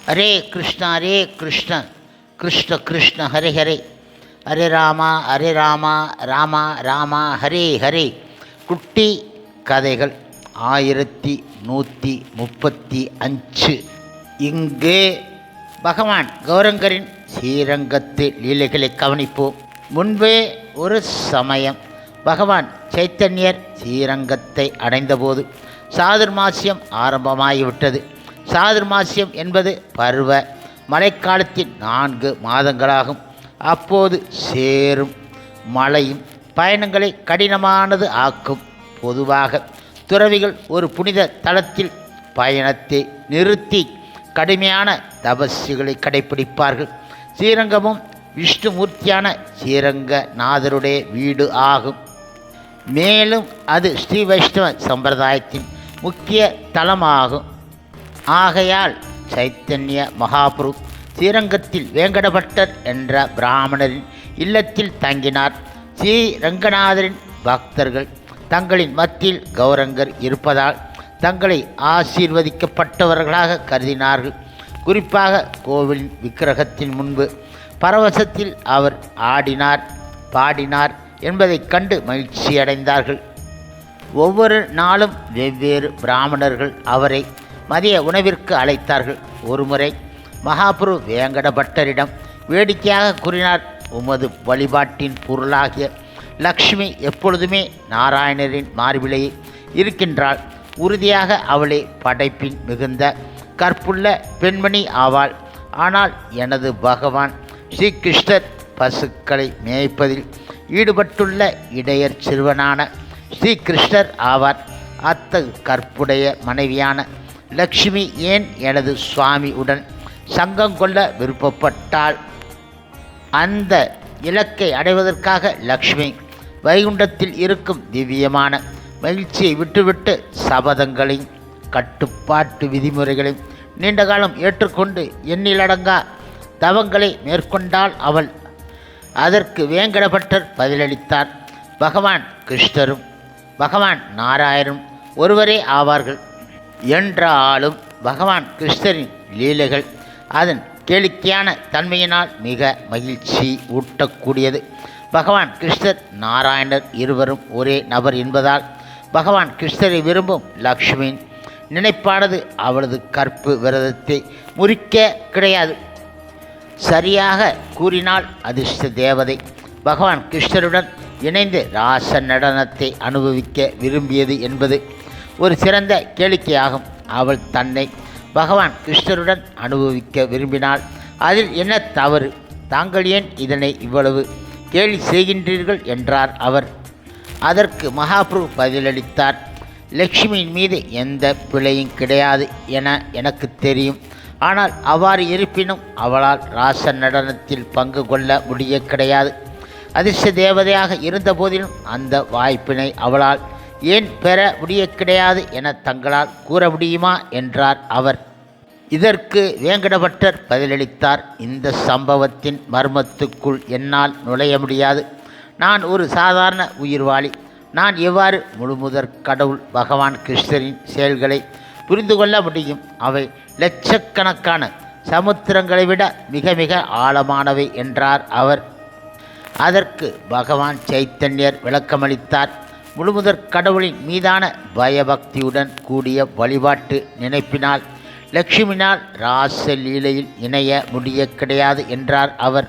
ஹரே கிருஷ்ணா கிருஷ்ண கிருஷ்ண ஹரே ஹரே, ஹரே ராமா ராமா ராமா ஹரே ஹரே. குட்டி கதைகள் 1135. இங்கு பகவான் கௌரங்கரின் ஸ்ரீரங்கத்து லீலைகளை கவனிப்போம். முன்பே ஒரு சமயம் பகவான் சைத்தன்யர் ஸ்ரீரங்கத்தை அடைந்தபோது சாதுர்மாசியம் ஆரம்பமாகிவிட்டது. சாதுர்மாசியம் என்பது பருவ மழைக்காலத்தின் 4 மாதங்களாகும். அப்போது சேரும் மழையும் பயணங்களை கடினமானது ஆக்கும். பொதுவாக துறவிகள் ஒரு புனித தலத்தில் பயணத்தை நிறுத்தி கடுமையான தபஸ்களை கடைப்பிடிப்பார்கள். ஸ்ரீரங்கமும் விஷ்ணுமூர்த்தியான ஸ்ரீரங்கநாதருடைய வீடு ஆகும். மேலும் அது ஸ்ரீ வைஷ்ணவ சம்பிரதாயத்தின் முக்கிய தலமாகும். ஆகையால் சைத்தன்ய மகாபுரு ஸ்ரீரங்கத்தில் வேங்கடபட்டர் என்ற பிராமணரின் இல்லத்தில் தங்கினார். ஸ்ரீரங்கநாதரின் பக்தர்கள் தங்களின் மத்தியில் கௌரங்கர் இருப்பதால் தங்களை ஆசீர்வதிக்கப்பட்டவர்களாக கருதினார்கள். குறிப்பாக கோவிலின் விக்கிரகத்தின் முன்பு பரவசத்தில் அவர் ஆடினார் பாடினார் என்பதைக் கண்டு மகிழ்ச்சியடைந்தார்கள். ஒவ்வொரு நாளும் வெவ்வேறு பிராமணர்கள் அவரை மதிய உணவிற்கு அழைத்தார்கள். ஒருமுறை மகாபுரு வேங்கடபட்டரிடம் வேடிக்கையாக கூறினார், உமது வழிபாட்டின் பொருளாகிய லக்ஷ்மி எப்பொழுதுமே நாராயணரின் மார்பிலையில் இருக்கின்றாள். உறுதியாக அவளே படைப்பின் மிகுந்த கற்புள்ள பெண்மணி ஆவாள். ஆனால் எனது பகவான் ஸ்ரீகிருஷ்ணர் பசுக்களை மேய்ப்பதில் ஈடுபட்டுள்ள இடையர் சிறுவனான ஸ்ரீகிருஷ்ணர் ஆவார். அத்தகு கற்புடைய மனைவியான லக்ஷ்மி ஏன் எனது சுவாமி உடன் சங்கம் கொள்ள விருப்பப்பட்டாள்? அந்த இலக்கை அடைவதற்காக லக்ஷ்மி வைகுண்டத்தில் இருக்கும் திவ்யமான மகிழ்ச்சியை விட்டுவிட்டு சபதங்களையும் கட்டுப்பாட்டு விதிமுறைகளையும் நீண்டகாலம் ஏற்றுக்கொண்டு எண்ணிலடங்கா தவங்களை மேற்கொண்டாள் அவள். அதற்கு வேங்கடபட்டர் பதிலளித்தார், பகவான் கிருஷ்ணரும் பகவான் நாராயணரும் ஒருவரே ஆவார்கள். என்றாலும் பகவான் கிருஷ்ணரின் லீலைகள் அதன் கேளிக்கையான தன்மையினால் மிக மகிழ்ச்சி ஊட்டக்கூடியது. பகவான் கிருஷ்ணர் நாராயணர் இருவரும் ஒரே நபர் என்பதால் பகவான் கிருஷ்ணரை விரும்பும் லக்ஷ்மியின் நினைப்பானது அவளது கற்பு விரதத்தை முறிக்க கிடையாது. சரியாக கூறினால் அதிர்ஷ்ட தேவதை பகவான் கிருஷ்ணருடன் இணைந்து ராச நடனத்தை அனுபவிக்க விரும்பியது என்பது ஒரு சிறந்த கேளிக்கையாகும். அவள் தன்னை பகவான் கிருஷ்ணருடன் அனுபவிக்க விரும்பினால் அதில் என்ன தவறு? தாங்கள் ஏன் இதனை இவ்வளவு கேலி செய்கின்றீர்கள் என்றார் அவர். அதற்கு மகாபிரபு பதிலளித்தார், லக்ஷ்மியின் மீது எந்த பிழையும் கிடையாது என எனக்கு தெரியும். ஆனால் அவ்வாறு இருப்பினும் அவளால் ராச நடனத்தில் பங்கு கொள்ள முடிய கிடையாது. அதிர்ஷ்ட தேவதையாக இருந்த போதிலும் அந்த வாய்ப்பினை அவளால் ஏன் பெற முடிய கிடையாது என தங்களால் கூற முடியுமா என்றார் அவர். இதற்கு வேங்கடபட்டர் பதிலளித்தார், இந்த சம்பவத்தின் மர்மத்துக்குள் என்னால் நுழைய முடியாது. நான் ஒரு சாதாரண உயிர்வாளி. நான் எவ்வாறு முழுமுதற் கடவுள் பகவான் கிருஷ்ணரின் செயல்களை புரிந்து கொள்ள முடியும்? அவை லட்சக்கணக்கான சமுத்திரங்களை விட மிக மிக ஆழமானவை என்றார் அவர். அதற்கு பகவான் சைத்தன்யர் விளக்கமளித்தார், முழுமுதற் கடவுளின் மீதான பயபக்தியுடன் கூடிய வழிபாட்டு நினைப்பினால் லக்ஷ்மினால் ராச லீலையில் இணைய முடிய கிடையாது என்றார் அவர்.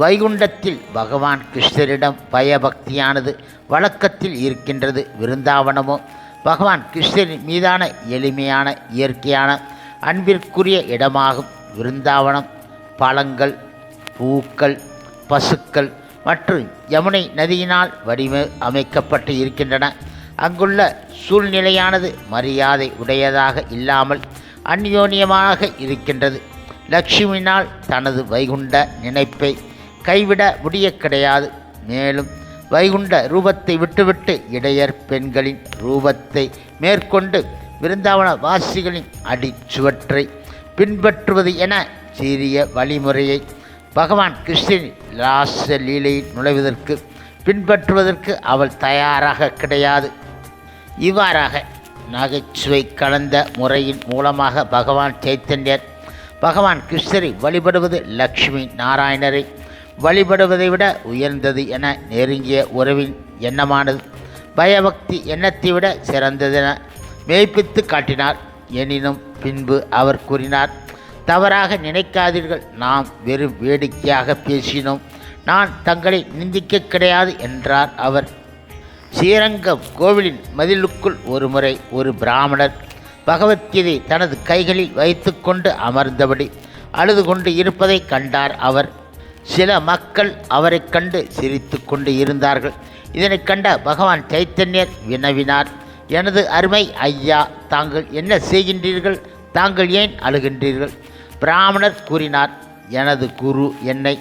வைகுண்டத்தில் பகவான் கிருஷ்ணரிடம் பயபக்தியானது வழக்கத்தில் இருக்கின்றது. விருந்தாவனமோ பகவான் கிருஷ்ணரின் மீதான எளிமையான இயற்கையான அன்பிற்குரிய இடமாகும். விருந்தாவனம் பழங்கள், பூக்கள், பசுக்கள் மற்றும் யமுனை நதியினால் அமைக்கப்பட்டு இருக்கின்றன. அங்குள்ள சூழ்நிலையானது மரியாதை உடையதாக இல்லாமல் அந்யோன்யமாக இருக்கின்றது. லக்ஷ்மியினால் தனது வைகுண்ட நினைப்பை கைவிட முடிய கிடையாது. மேலும் வைகுண்ட ரூபத்தை விட்டுவிட்டு இடையர் பெண்களின் ரூபத்தை மேற்கொண்டு விருந்தாவன வாசிகளின் அடிச்சுவற்றை பின்பற்றுவது என சிறிய வழிமுறையை பகவான் கிருஷ்ணனின் ராச லீலையில் நுழைவதற்கு பின்பற்றுவதற்கு அவள் தயாராக கிடையாது. இவ்வாறாக நகைச்சுவை கலந்த முறையின் மூலமாக பகவான் சைத்தன்யர் பகவான் கிருஷ்ணரை வழிபடுவது லக்ஷ்மி நாராயணரை வழிபடுவதை விட உயர்ந்தது என நெருங்கிய உறவின் எண்ணமானது பயபக்தி எண்ணத்தை விட சிறந்ததென மெய்ப்பித்து காட்டினார். எனினும் பின்பு அவர் கூறினார், தவறாக நினைக்காதீர்கள், நாம் வெறும் வேடிக்கையாக பேசினோம், நான் தங்களை நிந்திக்க கிடையாது என்றார் அவர். ஸ்ரீரங்கம் கோவிலின் மதிலுக்குள் ஒருமுறை ஒரு பிராமணர் பகவத்கீதை தனது கைகளில் வைத்து கொண்டு அமர்ந்தபடி அழுது கொண்டு இருப்பதை கண்டார் அவர். சில மக்கள் அவரை கண்டு சிரித்து கொண்டு இருந்தார்கள். இதனை கண்ட பகவான் சைத்தன்யர் வினவினார், எனது அருமை ஐயா, தாங்கள் என்ன செய்கின்றீர்கள்? தாங்கள் ஏன் அழுகின்றீர்கள்? பிராமணர் கூறினார், எனது குரு என்னை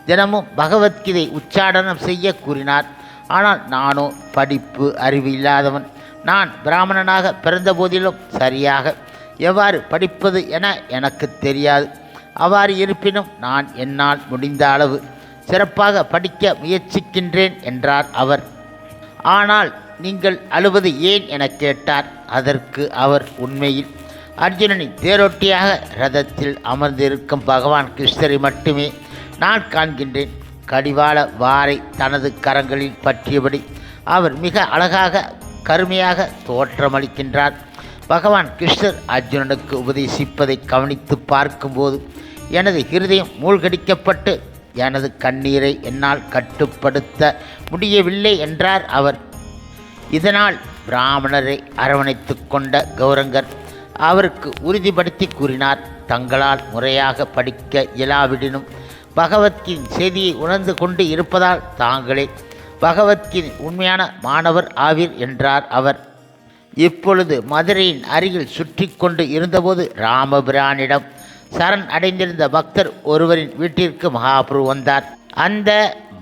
தினமும் பகவத்கீதை உச்சாடனம் செய்ய கூறினார். ஆனால் நானோ படிப்பு அறிவு இல்லாதவன். நான் பிராமணனாக பிறந்த போதிலும் சரியாக எவ்வாறு படிப்பது என எனக்கு தெரியாது. அவ்வாறு இருப்பினும் நான் என்னால் முடிந்த அளவு சிறப்பாக படிக்க முயற்சிக்கின்றேன் என்றார் அவர். ஆனால் நீங்கள் அழுவது ஏன் என கேட்டார். அதற்கு அவர், உண்மையில் அர்ஜுனனின் தேரோட்டியாக ரதத்தில் அமர்ந்திருக்கும் பகவான் கிருஷ்ணரை மட்டுமே நான் காண்கின்றேன். கடிவாள வாரை தனது கரங்களில் பற்றியபடி அவர் மிக அழகாக கருமையாக தோற்றமளிக்கின்றார். பகவான் கிருஷ்ணர் அர்ஜுனனுக்கு உபதேசிப்பதை கவனித்து பார்க்கும்போது எனது இருதயம் மூழ்கடிக்கப்பட்டு எனது கண்ணீரை என்னால் கட்டுப்படுத்த முடியவில்லை என்றார் அவர். இதனால் பிராமணரை அரவணைத்து கொண்ட கௌரங்கர் அவருக்கு உறுதிப்படுத்தி கூறினார், தங்களால் முறையாக படிக்க இயலாவிடினும் பகவத்கீதையின் செய்தியை உணர்ந்து கொண்டு இருப்பதால் தாங்களே பகவத்கீதை உண்மையான மாணவர் ஆவீர் என்றார் அவர். இப்பொழுது மதுரையின் அருகில் சுற்றி கொண்டு இருந்தபோது ராமபிரானிடம் சரண் அடைந்திருந்த பக்தர் ஒருவரின் வீட்டிற்கு மகாபிரபு வந்தார். அந்த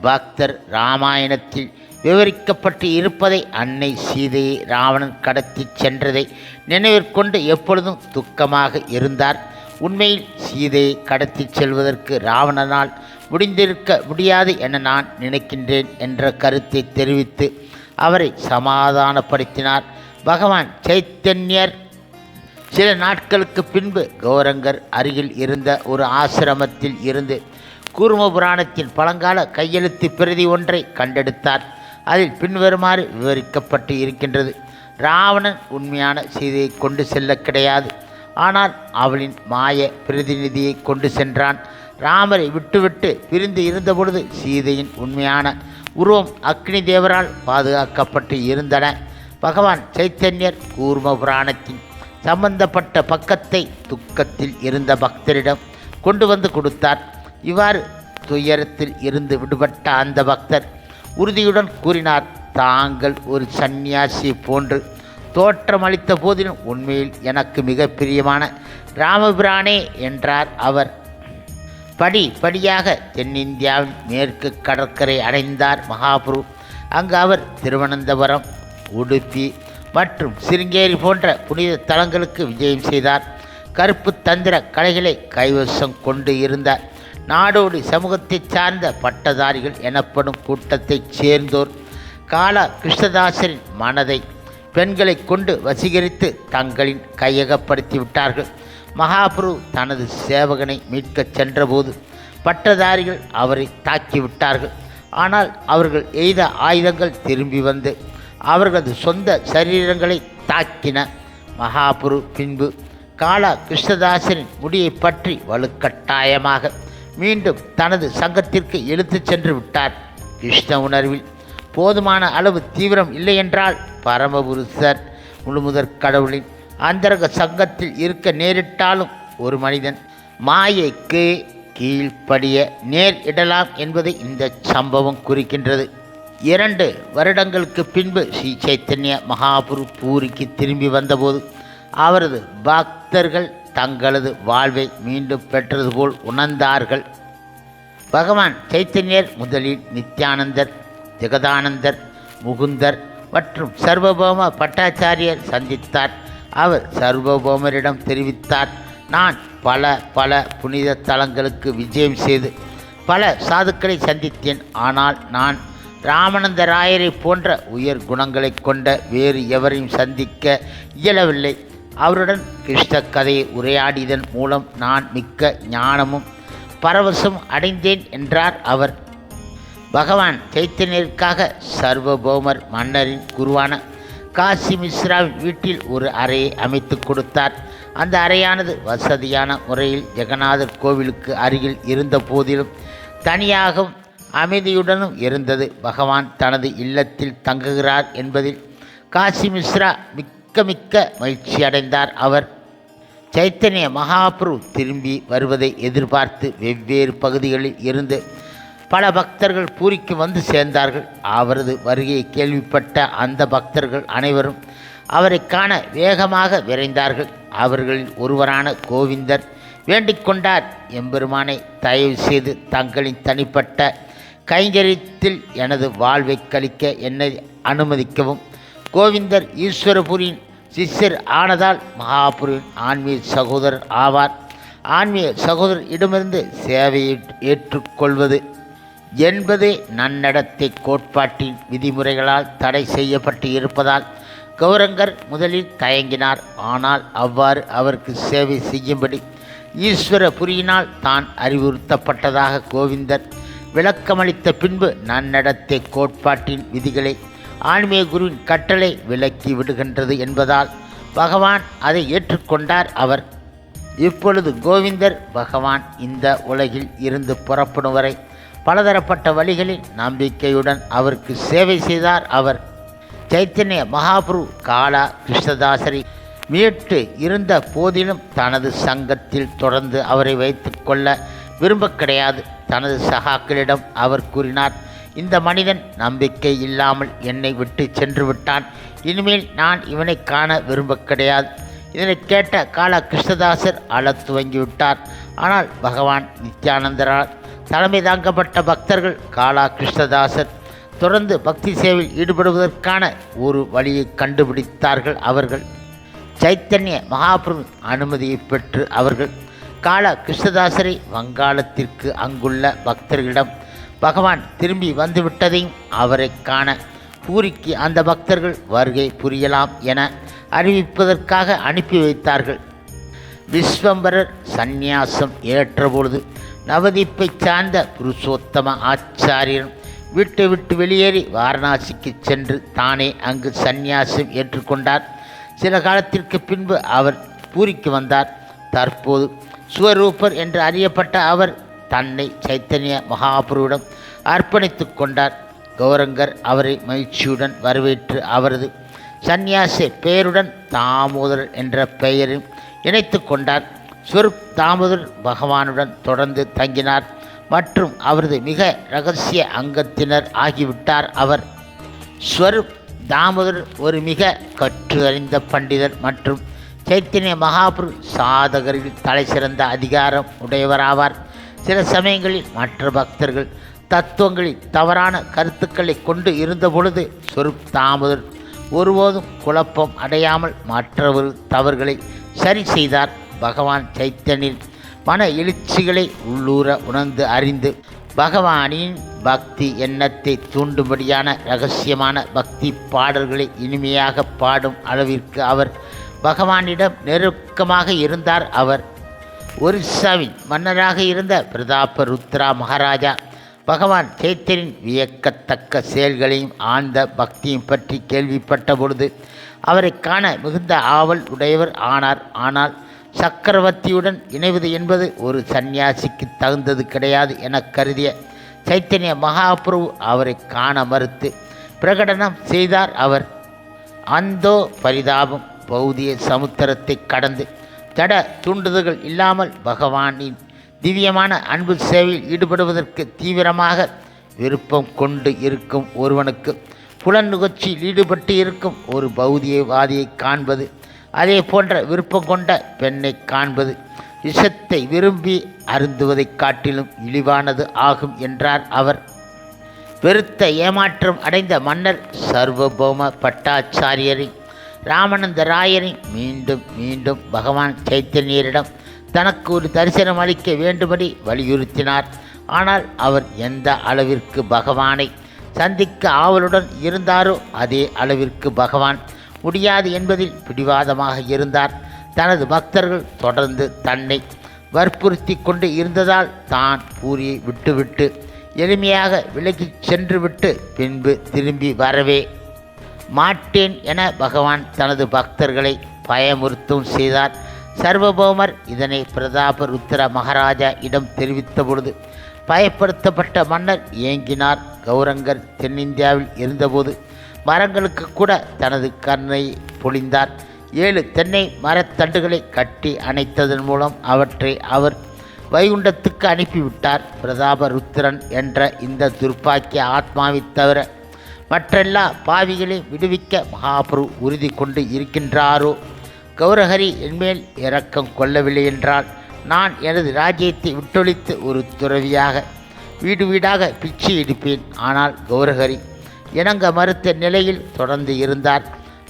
பக்தர் ராமாயணத்தில் விவரிக்கப்பட்டு இருப்பதை, அன்னை சீதையை ராவணன் கடத்தி சென்றதை நினைவிற்கொண்டு எப்பொழுதும் துக்கமாக இருந்தார். உண்மையில் சீதையை கடத்தி செல்வதற்கு ராவணனால் முடிந்திருக்க முடியாது என நான் நினைக்கின்றேன் என்ற கருத்தை தெரிவித்து அவரை சமாதானப்படுத்தினார் பகவான் சைத்தன்யர். சில நாட்களுக்கு பின்பு கௌரங்கர் அருகில் இருந்த ஒரு ஆசிரமத்தில் இருந்து கூர்ம புராணத்தின் பழங்கால கையெழுத்து பிரதி ஒன்றை கண்டெடுத்தார். அதில் பின்வருமாறு விவரிக்கப்பட்டு இருக்கின்றது. ராவணன் உண்மையான சீதையை கொண்டு செல்ல கிடையாது, ஆனால் அவளின் மாய பிரதிநிதியை கொண்டு சென்றான். ராமரை விட்டுவிட்டு பிரிந்து இருந்தபொழுது சீதையின் உண்மையான உருவம் அக்னி தேவரால் பாதுகாக்கப்பட்டு இருந்தன. பகவான் சைத்தன்யர் கூர்ம புராணத்தின் சம்பந்தப்பட்ட பக்கத்தை துக்கத்தில் இருந்த பக்தரிடம் கொண்டு வந்து கொடுத்தார். இவ்வாறு துயரத்தில் இருந்து விடுபட்ட அந்த பக்தர் உறுதியுடன் கூறினார், தாங்கள் ஒரு சந்நியாசி போன்று தோற்றமளித்த போதிலும் உண்மையில் எனக்கு மிக பிரியமான ராமபிரானே என்றார் அவர். படிப்படியாக தென்னிந்தியாவின் மேற்கு கடற்கரை அடைந்தார் மகாபிரபு. அங்கு அவர் திருவனந்தபுரம், உடுப்பி மற்றும் சிருங்கேரி போன்ற புனித தலங்களுக்கு விஜயம் செய்தார். கருப்பு தந்திர கலைகளை கைவசம் கொண்டு இருந்த நாடோடி சமூகத்தை சார்ந்த பட்டதாரிகள் எனப்படும் கூட்டத்தைச் சேர்ந்தோர் காலா கிருஷ்ணதாசரின் மனதை பெண்களை கொண்டு வசீகரித்து தங்களின் கையகப்படுத்தி விட்டார்கள். மகாபிரபு தனது சேவகனை மீட்கச் சென்றபோது பட்டதாரிகள் அவரை தாக்கிவிட்டார்கள். ஆனால் அவர்கள் எய்த ஆயுதங்கள் திரும்பி வந்து அவர்களது சொந்த சரீரங்களை தாக்கின. மகாபிரபு பின்பு காலா கிருஷ்ணதாசரின் முடியை பற்றி வலுக்கட்டாயமாக மீண்டும் தனது சங்கத்திற்கு இழுத்துச் சென்று விட்டார். கிருஷ்ண உணர்வில் போதுமான அளவு தீவிரம் இல்லையென்றால் பரமபுருஷர் முழுமுதற் கடவுளின் அந்தரங்க சங்கத்தில் இருக்க நேரிட்டாலும் ஒரு மனிதன் மாயைக்கு கீழ்ப்படிய நேர் இடலாம் என்பதை இந்த சம்பவம் குறிக்கின்றது. 2 வருடங்களுக்கு பின்பு ஸ்ரீ சைத்தன்ய மகாபிரபு பூரிக்கு திரும்பி வந்தபோது அவரது பக்தர்கள் தங்களது வாழ்வை மீண்டும் பெற்றது போல் உணர்ந்தார்கள். பகவான் சைத்தன்யர் முதலில் நித்யானந்தர், ஜெகதானந்தர், முகுந்தர் மற்றும் சர்வபௌம பட்டாச்சாரியர் சந்தித்தார். அவர் சர்வபௌமரிடம் தெரிவித்தார், நான் பல புனித தலங்களுக்கு விஜயம் செய்து பல சாதுக்களை சந்தித்தேன். ஆனால் நான் ராமானந்தராயரை போன்ற உயர் குணங்களை கொண்ட வேறு எவரையும் சந்திக்க இயலவில்லை. அவருடன் கிருஷ்ண கதையை உரையாடியதன் மூலம் நான் மிக்க ஞானமும் பரவசம் அடைந்தேன் என்றார் அவர். பகவான் சைத்தன்யருக்காக சர்வபௌமர் மன்னரின் குருவான காசி மிஸ்ராவின் வீட்டில் ஒரு அறையை அமைத்து கொடுத்தார். அந்த அறையானது வசதியான முறையில் ஜெகநாதர் கோவிலுக்கு அருகில் இருந்த போதிலும் தனியாகவும் அமைதியுடனும் இருந்தது. பகவான் தனது இல்லத்தில் தங்குகிறார் என்பதில் காசி மிஸ்ரா மிக்க மகிழ்ச்சி அடைந்தார். அவர் சைத்தன்ய மகாபிரபு திரும்பி வருவதை எதிர்பார்த்து வெவ்வேறு பகுதிகளில் இருந்து பல பக்தர்கள் பூரிக்கு வந்து சேர்ந்தார்கள். அவரது வருகையை கேள்விப்பட்ட அந்த பக்தர்கள் அனைவரும் அவரை காண வேகமாக விரைந்தார்கள். அவர்களில் ஒருவரான கோவிந்தர் வேண்டிக் கொண்டார், எம்பெருமானை தயவு செய்து தங்களின் தனிப்பட்ட கைங்கரியத்தில் எனது வாழ்வை கழிக்க என்னை அனுமதிக்கவும். கோவிந்தர் ஈஸ்வரபுரியின் சிஷ்யர் ஆனதால் மகாபுரியின் ஆன்மீக சகோதரர் ஆவார். ஆன்மீக சகோதரர் இடமிருந்து சேவையை ஏற்றுக்கொள்வது என்பது நன்னடத்தை கோட்பாட்டின் விதிமுறைகளால் தடை செய்யப்பட்டு இருப்பதால் கௌரங்கர் முதலில் தயங்கினார். ஆனால் அவ்வாறு அவருக்கு சேவை செய்யும்படி ஈஸ்வரபுரியினால் தான் அறிவுறுத்தப்பட்டதாக கோவிந்தர் விளக்கமளித்த பின்பு நன்னடத்தை கோட்பாட்டின் விதிகளை ஆன்மீக குருவின் கட்டளை விலக்கி விடுகின்றது என்பதால் பகவான் அதை ஏற்றுக்கொண்டார். அவர் இப்பொழுது கோவிந்தர் பகவான் இந்த உலகில் இருந்து புறப்படும் வரை பலதரப்பட்ட வழிகளில் நம்பிக்கையுடன் அவருக்கு சேவை செய்தார். அவர் சைத்தன்ய மகாபிரபு காலா கிருஷ்ணதாசரை மீட்டு இருந்த போதிலும் தனது சங்கத்தில் தொடர்ந்து அவரை வைத்து கொள்ள விரும்ப கிடையாது. தனது சகாக்களிடம் அவர் கூறினார், இந்த மனிதன் நம்பிக்கை இல்லாமல் என்னை விட்டு சென்று விட்டான். இனிமேல் நான் இவனை காண விரும்ப கிடையாது. இதனை கேட்ட காலா கிருஷ்ணதாசர் அழத் துவங்கிவிட்டார். ஆனால் பகவான் நித்யானந்தரால் தலைமை தாங்கப்பட்ட பக்தர்கள் காலா கிருஷ்ணதாசர் தொடர்ந்து பக்தி சேவையில் ஈடுபடுவதற்கான ஒரு வழியை கண்டுபிடித்தார்கள். அவர்கள் சைத்தன்ய மகாபிரபு அனுமதியை பெற்று அவர்கள் காலா கிருஷ்ணதாசரை வங்காளத்திற்கு அங்குள்ள பக்தர்களிடம் பகவான் திரும்பி வந்துவிட்டதையும் அவரை காண பூரிக்கு அந்த பக்தர்கள் வருகை புரியலாம் என அறிவிப்பதற்காக அனுப்பி வைத்தார்கள். விஸ்வம்பரர் சந்நியாசம் ஏற்றபொழுது நவதீப்பை சார்ந்த புருஷோத்தம ஆச்சாரியன் வீட்டை விட்டு வெளியேறி வாரணாசிக்கு சென்று தானே அங்கு சந்நியாசம் ஏற்றுக்கொண்டார். சில காலத்திற்கு பின்பு அவர் பூரிக்கு வந்தார். தற்போது சுவரூபர் என்று அறியப்பட்ட அவர் தன்னை சைத்தன்ய மகாபுருவிடம் அர்ப்பணித்து கொண்டார். கௌரங்கர் அவரை மகிழ்ச்சியுடன் வரவேற்று அவரது சந்நியாச பெயருடன் தாமோதர் என்ற பெயரில் இணைத்து கொண்டார். ஸ்வரூப் தாமோதர் பகவானுடன் தொடர்ந்து தங்கினார் மற்றும் அவரது மிக இரகசிய அங்கத்தினர் ஆகிவிட்டார். அவர் ஸ்வரூப் தாமோதர் ஒரு மிக கற்று அறிந்த பண்டிதர் மற்றும் சைத்தன்ய மகாபுரு சாதகரில் தலை சிறந்த அதிகாரம் உடையவராவார். சில சமயங்களில் மற்ற பக்தர்கள் தத்துவங்களில் தவறான கருத்துக்களை கொண்டு இருந்த பொழுது ஸ்வரூப் தாமோதர் ஒருபோதும் குழப்பம் அடையாமல் மற்றவர் தவறுகளை சரி செய்தார். பகவான் சைத்தன்யன் மன எழுச்சிகளை உள்ளூர உணர்ந்து அறிந்து பகவானின் பக்தி எண்ணத்தை தூண்டும்படியான இரகசியமான பக்தி பாடல்களை இனிமையாக பாடும் அளவிற்கு அவர் பகவானிடம் நெருக்கமாக இருந்தார். அவர் ஒரிசாவின் மன்னராக இருந்த பிரதாப ருத்ரா மகாராஜா பகவான் சைத்தன்யன் வியக்கத்தக்க செயல்களையும் ஆழ்ந்த பக்தியும் பற்றி கேள்விப்பட்ட பொழுது அவரை காண மிகுந்த ஆவல் உடையவர் ஆனார். ஆனால் சக்கரவர்த்தியுடன் இணைவது என்பது ஒரு சந்நியாசிக்கு தகுந்தது கிடையாது என கருதிய சைத்தன்ய மகாபிரபு அவரை காண மறுத்து பிரகடனம் செய்தார். அவர் அந்தோ பரிதாபம் பௌதிய சமுத்திரத்தை கடந்து தட தூண்டுதல்கள் இல்லாமல் பகவானின் திவ்யமான அன்பு சேவையில் ஈடுபடுவதற்கு தீவிரமாக விருப்பம் கொண்டு இருக்கும் ஒருவனுக்கு புலன் நுகர்ச்சியில் ஈடுபட்டு இருக்கும் ஒரு பௌதியவாதியை காண்பது, அதே போன்ற விருப்பம் கொண்ட பெண்ணை காண்பது விஷத்தை விரும்பி அருந்துவதைக் காட்டிலும் இழிவானது ஆகும் என்றார் அவர். பெருத்த ஏமாற்றம் அடைந்த மன்னர் சர்வபௌம பட்டாச்சாரியரை ராமானந்த ராயரை மீண்டும் மீண்டும் பகவான் சைத்தன்யரிடம் தனக்கு ஒரு தரிசனம் அளிக்க வேண்டும்படி வலியுறுத்தினார். ஆனால் அவர் எந்த அளவிற்கு பகவானை சந்திக்க ஆவலுடன் இருந்தாரோ அதே அளவிற்கு பகவான் முடியாது என்பதில் பிடிவாதமாக இருந்தார். தனது பக்தர்கள் தொடர்ந்து தன்னை வற்புறுத்தி கொண்டு இருந்ததால் தான் பூரியை விட்டுவிட்டு எளிமையாக விலகிச் சென்றுவிட்டு பின்பு திரும்பி வரவே மாட்டேன் என பகவான் தனது பக்தர்களை பயமுறுத்தும் செய்தார். சர்வபௌமர் இதனை பிரதாபருத்திர மகாராஜா இடம் தெரிவித்த பொழுது பயப்படுத்தப்பட்ட மன்னர் ஏங்கினார். கௌரங்கர் தென்னிந்தியாவில் இருந்தபோது மரங்களுக்கு கூட தனது கருணை பொழிந்தார். 7 தென்னை மரத்தண்டுகளை கட்டி அணைத்ததன் மூலம் அவற்றை அவர் வைகுண்டத்துக்கு அனுப்பிவிட்டார். பிரதாபருத்திரன் என்ற இந்த துர்ப்பாக்கிய ஆத்மாவை தவிர மற்றெல்லா பாவிகளையும் விடுவிக்க மகாபுரு உறுதி கொண்டு இருக்கின்றாரோ? கௌரஹரி என்மேல் இரக்கம் கொள்ளவில்லை என்றால் நான் எனது ராஜ்யத்தை விட்டொழித்து ஒரு துறவியாக வீடு வீடாக பிச்சை எடுப்பேன். ஆனால் கௌரஹரி இணங்க மறுத்த நிலையில் தொடர்ந்து இருந்தார்.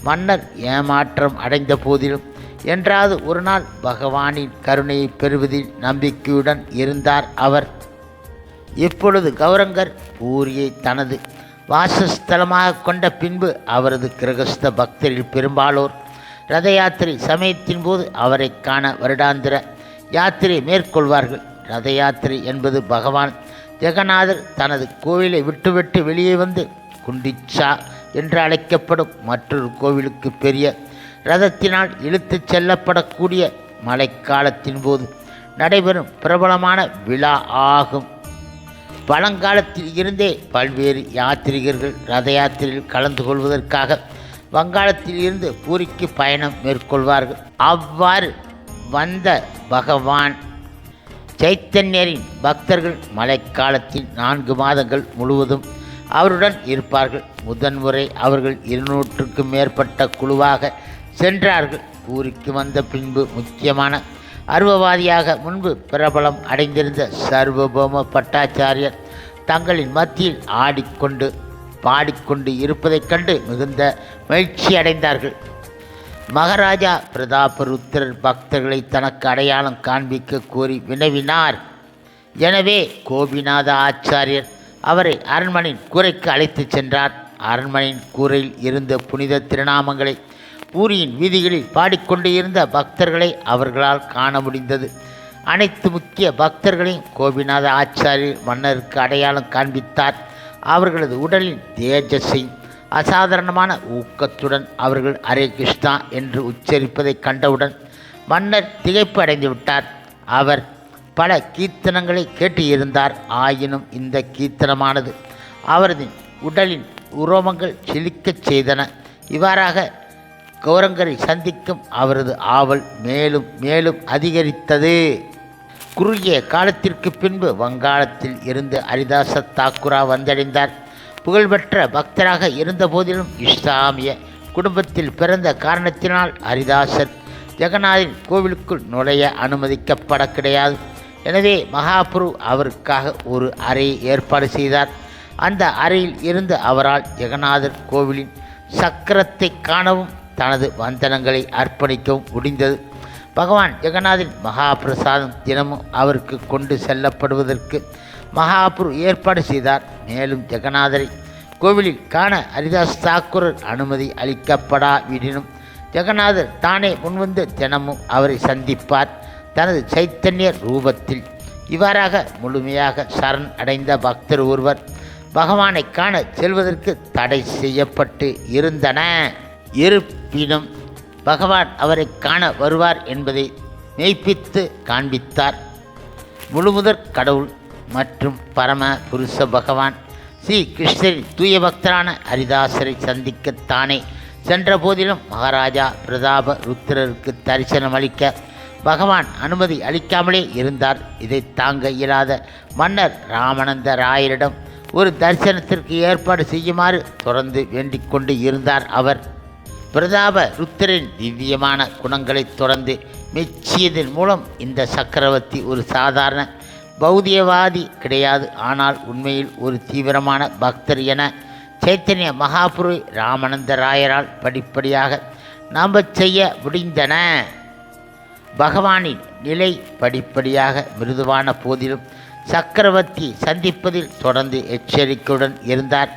மன்னர் ஏமாற்றம் அடைந்த போதிலும் என்றாவது ஒரு நாள் பகவானின் கருணையை பெறுவதில் நம்பிக்கையுடன் இருந்தார் அவர். இப்பொழுது கௌரங்கர் பூரியை தனது வாசஸ்தலமாக கொண்ட பின்பு அவரது கிரகஸ்த பக்தரில் பெரும்பாலோர் ரத யாத்திரை சமயத்தின் போது அவரை காண வருடாந்திர யாத்திரை மேற்கொள்வார்கள். ரத யாத்திரை என்பது பகவான் ஜெகநாதர் தனது கோவிலை விட்டுவிட்டு வெளியே வந்து குண்டிச்சா என்று அழைக்கப்படும் மற்றொரு கோவிலுக்கு பெரிய ரதத்தினால் இழுத்துச் செல்லப்படக்கூடிய மழைக்காலத்தின் போது நடைபெறும் பிரபலமான விழா ஆகும். பழங்காலத்தில் இருந்தே பல்வேறு யாத்திரிகர்கள் ரத யாத்திரையில் கலந்து கொள்வதற்காக வங்காளத்தில் இருந்து பூரிக்கு பயணம் மேற்கொள்வார்கள். அவ்வாறு வந்த பகவான் சைத்தன்யரின் பக்தர்கள் மழைக்காலத்தில் 4 மாதங்கள் முழுவதும் அவருடன் இருப்பார்கள். முதன்முறை அவர்கள் 200க்கும் மேற்பட்ட குழுவாக சென்றார்கள். பூரிக்கு வந்த பின்பு முக்கியமான அருவவாதியாக முன்பு பிரபலம் அடைந்திருந்த சர்வபௌம பட்டாச்சாரியர் தங்களின் மத்தியில் ஆடிக்கொண்டு பாடிக்கொண்டு இருப்பதைக் கண்டு மிகுந்த மகிழ்ச்சி அடைந்தார்கள். மகாராஜா பிரதாபருத்திரர் பக்தர்களை தனக்கு அடையாளம் காண்பிக்க கோரி வினவினார். எனவே கோபிநாத ஆச்சாரியர் அவரை அரண்மனையின் கூரைக்கு அழைத்துச் சென்றார். அரண்மனையின் கூரையில் இருந்த புனித திருநாமங்களை பூரியின் வீதிகளில் பாடிக்கொண்டு இருந்த பக்தர்களை அவர்களால் காண முடிந்தது. அனைத்து முக்கிய பக்தர்களையும் கோபிநாத ஆச்சாரியர் மன்னருக்கு அடையாளம் காண்பித்தார். அவர்களது உடலின் தேஜஸையும் அசாதாரணமான ஊக்கத்துடன் அவர்கள் ஹரே கிருஷ்ணா என்று உச்சரிப்பதை கண்டவுடன் மன்னர் திகைப்பு அடைந்து விட்டார். அவர் பல கீர்த்தனங்களை கேட்டு இருந்தார். ஆயினும் இந்த கீர்த்தனமானது அவரது உடலின் உரோமங்கள் சிலிக்கச் செய்தன. இவ்வாறாக கௌரங்கரை சந்திக்கும் அவரது ஆவல் மேலும் மேலும் அதிகரித்தது. குறுகிய காலத்திற்கு பின்பு வங்காளத்தில் இருந்து ஹரிதாச தாக்குரா வந்தடைந்தார். புகழ்பெற்ற பக்தராக இருந்த போதிலும் இஸ்லாமிய குடும்பத்தில் பிறந்த காரணத்தினால் ஹரிதாசர் ஜெகநாதரின் கோவிலுக்குள் நுழைய அனுமதிக்கப்பட கிடையாது. எனவே மகாபுரு அவருக்காக ஒரு அறையை ஏற்பாடு செய்தார். அந்த அறையில் இருந்து அவரால் ஜெகநாதர் கோவிலின் சக்கரத்தை காணவும் தனது வந்தனங்களை அர்ப்பணிக்கவும் முடிந்தது. பகவான் ஜெகநாதரின் மகாபிரசாதம் தினமும் அவருக்கு கொண்டு செல்லப்படுவதற்கு மகாபுரு ஏற்பாடு செய்தார். மேலும் ஜெகநாதரை கோவிலில் காண ஹரிதாஸ் தாக்கூரர் அனுமதி அளிக்கப்படாவிடினும் ஜெகநாதர் தானே முன்வந்து தினமும் அவரை சந்திப்பார் தனது சைத்தன்ய ரூபத்தில். இவ்வாறாக முழுமையாக சரண் அடைந்த பக்தர் ஒருவர் பகவானை காண செல்வதற்கு தடை செய்யப்பட்டு இருந்தன. இருப்பினும் பகவான் அவரை காண வருவார் என்பதை மெய்ப்பித்து காண்பித்தார். முழுமுதற் கடவுள் மற்றும் பரம புருஷ பகவான் ஸ்ரீ கிருஷ்ணரின் தூய பக்தரான ஹரிதாசரை சந்திக்கத்தானே சென்ற போதிலும் மகாராஜா பிரதாப ருத்திரருக்கு தரிசனம் அளிக்க பகவான் அனுமதி அளிக்காமலே இருந்தார். இதை தாங்க இயலாத மன்னர் ராமானந்த ராயரிடம் ஒரு தரிசனத்திற்கு ஏற்பாடு செய்யுமாறு தொடர்ந்து வேண்டிக் கொண்டு இருந்தார். அவர் பிரதாப ருத்திரின் திவ்யமான குணங்களை தொடர்ந்து மெச்சியதன் மூலம் இந்த சக்கரவர்த்தி ஒரு சாதாரண பௌதியவாதி கிடையாது, ஆனால் உண்மையில் ஒரு தீவிரமான பக்தர் என சைத்தன்ய மகாபுரு ராமானந்த ராயரால் படிப்படியாக நம்பச் செய்ய முடிந்தன. பகவானின் நிலை படிப்படியாக மிருதுவான போதிலும் சக்கரவர்த்தி சந்திப்பதில் தொடர்ந்து எச்சரிக்கையுடன் இருந்தார்.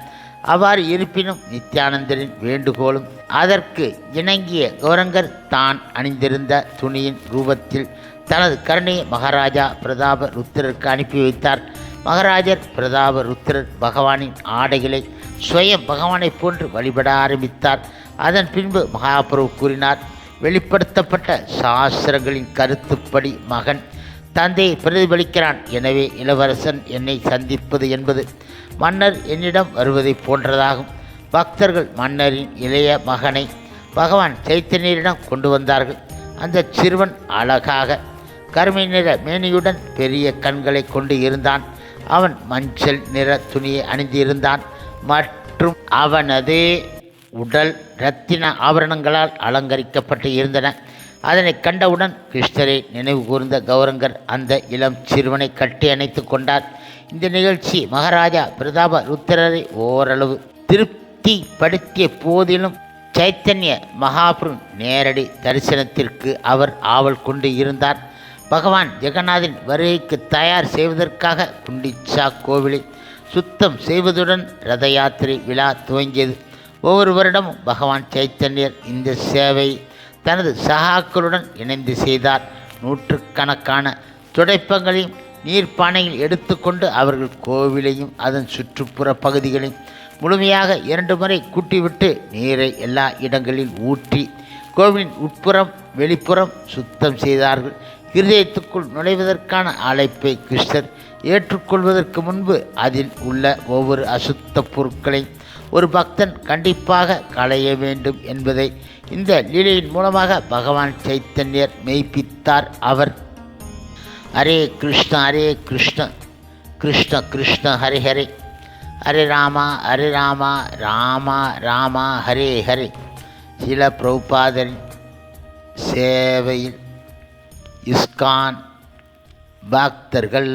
அவ்வாறு இருப்பினும் நித்யானந்தரின் வேண்டுகோளும் அதற்கு இணங்கிய கௌரங்கர் தான் அணிந்திருந்த துணியின் ரூபத்தில் தனது கருணையை மகாராஜா பிரதாப ருத்திரருக்கு அனுப்பி வைத்தார். மகாராஜர் பிரதாப ருத்திரர் பகவானின் ஆடைகளை ஸ்வயம் பகவானை போன்று வழிபட ஆரம்பித்தார். அதன் பின்பு மகாபிரபு கூறினார், வெளிப்படுத்தப்பட்ட சாஸ்திரங்களின் கருத்துப்படி மகன் தந்தையை பிரதிபலிக்கிறான். எனவே இளவரசன் என்னை சந்திப்பது என்பது மன்னர் என்னிடம் வருவதை போன்றதாகும். பக்தர்கள் மன்னரின் இளைய மகனை பகவான் சைத்தன்யரிடம் கொண்டு வந்தார்கள். அந்த சிறுவன் அழகாக கருமை நிற மேனியுடன் பெரிய கண்களை கொண்டு இருந்தான். அவன் மஞ்சள் நிற துணியை அணிந்திருந்தான் மற்றும் அவனது உடல் இரத்தின ஆபரணங்களால் அலங்கரிக்கப்பட்டு இருந்தன. அதனை கண்டவுடன் கிருஷ்ணரை நினைவு கூர்ந்த கௌரங்கர் அந்த இளம் சிறுவனை கட்டி அணைத்து கொண்டார். இந்த நிகழ்ச்சி மகாராஜா பிரதாப ருத்திரரை ஓரளவு திருப்திப்படுத்திய போதிலும் சைத்தன்ய மகாபிரபு நேரடி தரிசனத்திற்கு அவர் ஆவல் கொண்டு இருந்தார். பகவான் ஜெகநாதின் வருகைக்கு தயார் செய்வதற்காக குண்டிச்சா கோவிலை சுத்தம் செய்வதுடன் ரத யாத்திரை விழா துவங்கியது. ஒவ்வொரு வருடமும் பகவான் சைத்தன்யர் இந்த சேவை தனது சகாக்களுடன் இணைந்து செய்தார். நூற்றுக்கணக்கான துடைப்பங்களையும் நீர்ப்பானையில் எடுத்துக்கொண்டு அவர்கள் கோவிலையும் அதன் சுற்றுப்புற பகுதிகளையும் முழுமையாக 2 முறை கூட்டிவிட்டு நீரை எல்லா இடங்களில் ஊற்றி கோவிலின் உட்புறம் வெளிப்புறம் சுத்தம் செய்தார்கள். இருதயத்துக்குள் நுழைவதற்கான அழைப்பை கிருஷ்ணர் ஏற்றுக்கொள்வதற்கு முன்பு அதில் உள்ள ஒவ்வொரு அசுத்த பொருட்களையும் ஒரு பக்தன் கண்டிப்பாக களைய வேண்டும் என்பதை இந்த லீலையின் மூலமாக பகவான் சைத்தன்யர் மெய்ப்பித்தார். அவர் ஹரே கிருஷ்ண கிருஷ்ண கிருஷ்ண ஹரே ஹரே, ஹரே ராமா ராமா ராமா ஹரே ஹரே. சில பிரபுபாதரின் சேவையில் இஸ்கான் பக்தர்கள்